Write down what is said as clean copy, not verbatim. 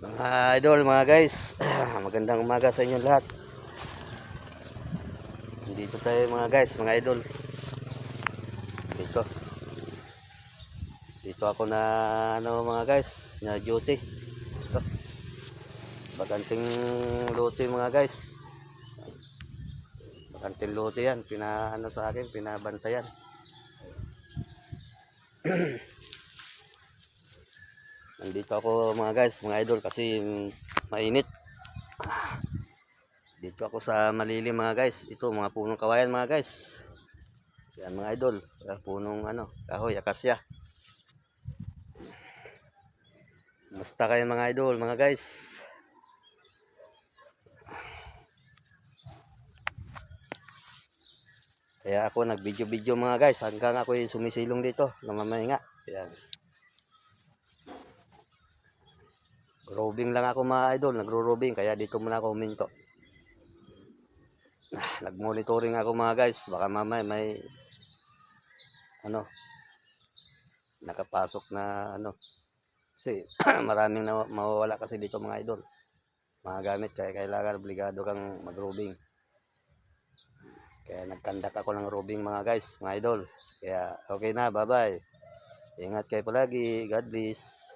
Mga idol, mga guys, magandang umaga sa inyo lahat. Dito tayo mga guys, mga idol. Dito. Dito ako na mga guys, na duty. Dito. Baganting luto mga guys. Baganting luto yan, sa akin, pinabantayan. Nandito ako mga guys, mga idol kasi mainit. Dito ako sa malilim mga guys. Ito mga punong kawayan mga guys. Yan mga idol, punong kahoy, akasya. Musta kayo mga idol, mga guys? Kaya ako nag-video-video mga guys hanggang ako sumisilong dito, namamahinga. Ayan. Robing lang ako mga idol, nagro-robing kaya dito muna ako huminto. Nag-monitoring ako mga guys, baka mamaya may nakapasok na kasi maraming mawawala kasi dito mga idol. Mga gamit kaya kailangan obligado kang mag-robing. Kaya nagkandak ako ng robing mga guys, mga idol. Kaya okay na, bye-bye. Ingat kayo palagi. God bless.